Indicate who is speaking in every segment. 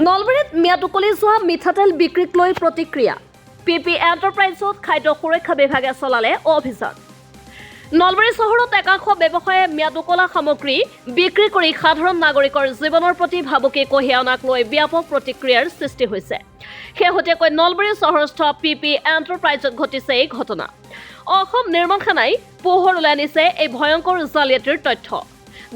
Speaker 1: নলবাৰীত ম্যাদ উকলি যোৱা মিঠাতেল বিক্ৰীক লৈ প্ৰতিক্ৰিয়া পিপি এণ্টাৰপ্ৰাইজত খাদ্য সুৰক্ষা বিভাগে চলালে অভিযান নলবাৰী চহৰত একাংশ ব্যৱসায়ে ম্যাদ উকলা সামগ্ৰী বিক্ৰী কৰি সাধাৰণ নাগৰিকৰ জীৱনৰ প্ৰতি ভাবুকি কঢ়িয়াই অনাক লৈ ব্যাপক প্ৰতিক্ৰিয়াৰ সৃষ্টি হৈছে শেহতীয়াকৈ নলবাৰী চহৰস্থ পিপি এণ্টাৰপ্ৰাইজত ঘটিছে এই ঘটনা অসম নিৰ্মাণ সেনাই পোহৰ ওলাই আনিছে এই ভয়ংকৰ জালিয়াতিৰ তথ্য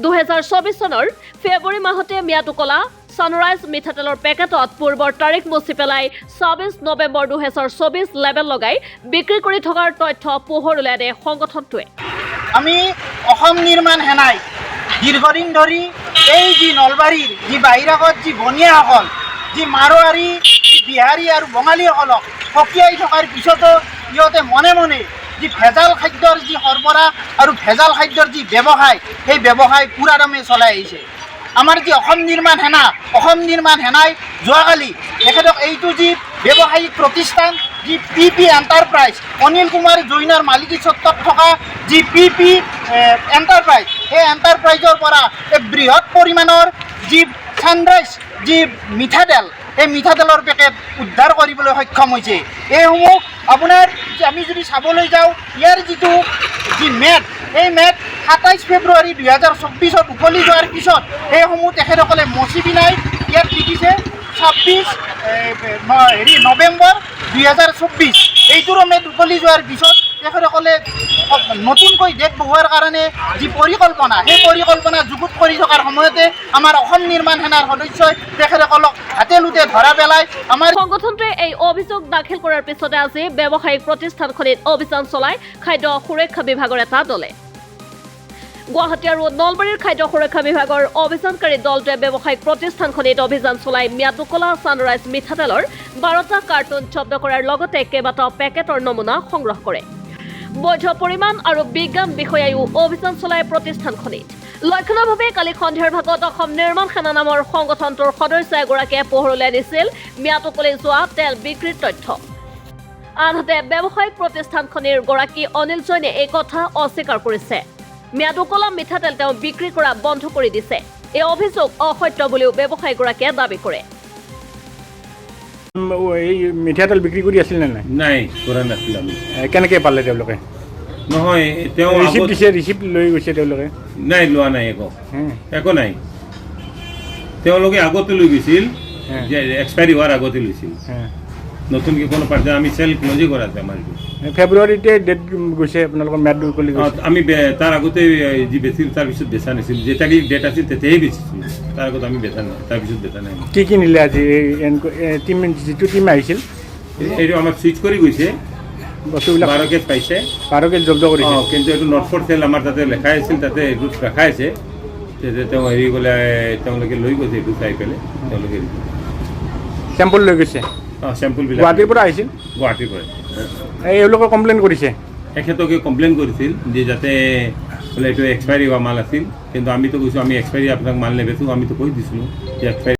Speaker 1: 2024 চনৰ ফেব্ৰুৱাৰী মাহতে ম্যাদ উকলা সানৰাইজ মিঠাতেলৰ পেকেটত পূৰ্বৰ তাৰিখ মুছি পেলাই 26 নৱেম্বৰ 2024 লেবেল লগাই বিক্ৰী কৰি থকাৰ তথ্য পোহৰ ওলাই আনে সংগঠনটোৱে
Speaker 2: আমি অসম নিৰ্মাণ সেনাই দীৰ্ঘদিন ধৰি এই যি নলবাৰীৰ যি বাহিৰাগত যি বনিয়াসকল যি মাৰোৱাৰী বিহাৰী আৰু বঙালীসকলক সকীয়াই থকাৰ পিছতো ইহঁতে মনে মনে যি ভেজাল খাদ্যৰ যি সৰবৰাহ আৰু ভেজাল খাদ্যৰ যি ব্যৱসায় সেই ব্যৱসায় পুৰাদমে চলাই আহিছে আমাৰ যি অসম নিৰ্মাণ সেনাই যোৱাকালি তেখেতক এইটো যি ব্যৱসায়িক প্ৰতিষ্ঠান যি পিপি এণ্টাৰপ্ৰাইজ অনিল কুমাৰ জৈনৰ মালিকী স্বত্বত থকা যি পিপি এণ্টাৰপ্ৰাইজ সেই এণ্টাৰপ্ৰাইজৰ পৰা এক বৃহৎ পৰিমাণৰ যি সানৰাইজ যি মিঠাতেল এই মিঠাতেলৰ পেকেট উদ্ধাৰ কৰিবলৈ সক্ষম হৈছে এইসমূহ আপোনাৰ আমি যদি চাবলৈ যাওঁ ইয়াৰ যিটো যি মেট এই মেট 27 ফেব্ৰুৱাৰী 2024 উকলি যোৱাৰ পিছত সেইসমূহ তেখেতসকলে মচি পিনাই ইয়াত লিখিছে 26 নৱেম্বৰ 2024 এইটোৰো মেট উকলি যোৱাৰ পিছত তেখেতসকলে নতুনকৈ ডেট বহুৱাৰ কাৰণে যি পৰিকল্পনা সেই পৰিকল্পনা যুগুত কৰি থকাৰ সময়তে আমাৰ অসম নিৰ্মাণ সেনাৰ সদস্যই তেখেতসকলক হাতে লুটে ধৰা পেলাই আমাৰ
Speaker 1: সংগঠনটোৱে এই অভিযোগ দাখিল কৰাৰ পিছতে আজি ব্যৱসায়িক প্ৰতিষ্ঠানখনিত অভিযান চলাই খাদ্য সুৰক্ষা বিভাগৰ এটা দলে গুৱাহাটী আৰু নলবাৰীৰ খাদ্য সুৰক্ষা বিভাগৰ অভিযানকাৰী দলটোৱে ব্যৱসায়িক প্ৰতিষ্ঠানখনিত অভিযান চলাই ম্যাদ উকলা সানৰাইজ মিঠাতেলৰ 12টা কাৰ্টুন জব্দ কৰাৰ লগতে কেইবাটাও পেকেটৰ নমুনা সংগ্ৰহ কৰে বৈধ পৰিমাণ আৰু বিজ্ঞান বিষয়ায়ো অভিযান চলাই প্ৰতিষ্ঠানখনিত লক্ষণীয়ভাৱে কালি সন্ধিয়াৰ ভাগত অসম নিৰ্মাণ সেনা নামৰ সংগঠনটোৰ সদস্য এগৰাকীয়ে পোহৰ ওলাই আনিছিল ম্যাদ উকলি যোৱা তেল বিক্ৰীৰ তথ্য আনহাতে ব্যৱসায়িক প্ৰতিষ্ঠানখনিৰ গৰাকী অনিল জৈনে এই কথা অস্বীকাৰ কৰিছে ম্যাদ উকলা মিঠাতেল তেওঁ বিক্ৰী কৰা বন্ধ কৰি দিছে এই অভিযোগ অসত্য বুলিও ব্যৱসায়ীগৰাকীয়ে দাবী কৰে
Speaker 3: এই মিঠাতেল বিক্ৰী কৰি আছিল নে নাই
Speaker 4: নাই কৰা নাছিল আমি
Speaker 3: কেনেকৈ পালে তেওঁলোকে
Speaker 4: নহয় তেওঁ
Speaker 3: ৰিচিপ্ট লৈ গৈছে তেওঁলোকে
Speaker 4: নাই লোৱা নাই একো নাই তেওঁলোকে আগতে লৈ গৈছিল যে এক্সপায়াৰী হোৱাৰ আগতে লৈছিল নতুনকৈ কোনো পাৰ্টি আমি চেল ক্লজে কৰা আছে আমাৰ
Speaker 3: ফেব্ৰুৱাৰীতে ডেট গৈছে আপোনালোকৰ ম্যাদ উকলি
Speaker 4: আমি তাৰ আগতে যি বেচিল তাৰপিছত বেচা নাছিল যেতিয়াই ডেট আছিল তেতিয়াই বেচিছিল তাৰ আগত আমি বেচা নাই তাৰপিছত বেচা নাই
Speaker 3: কি নিলে আজি টিম যিটো টিম আহিছিল
Speaker 4: এইটো আমাক চুইচ কৰি গৈছে
Speaker 3: বস্তুবিলাক
Speaker 4: 12 কেজ পাইছে
Speaker 3: 12 কেজ জব্দ কৰিছে
Speaker 4: কিন্তু এইটো নট ফৰ চেল আমাৰ তাতে লেখা আছিল তাতে এইটো ৰখা আছে তেওঁ হেৰি গ'লে তেওঁলোকে লৈ গৈছে এইটো চাই পেলাই তেওঁলোকে
Speaker 3: চেম্পল লৈ গৈছে
Speaker 4: চেম্পলবিলাক
Speaker 3: গুৱাহাটীৰ পৰা আহিছিল
Speaker 4: গুৱাহাটীৰ পৰা
Speaker 3: এওঁলোকে কমপ্লেইন কৰিছে
Speaker 4: এখেতকে কমপ্লেইন কৰিছিল যে যাতে বোলে এইটো এক্সপায়াৰী হোৱা মাল আছিল কিন্তু আমিতো কৈছোঁ আমি এক্সপায়াৰী আপোনাক মাল নেবেচোঁ আমিতো কৈ দিছিলোঁ যে এক্সপায়াৰী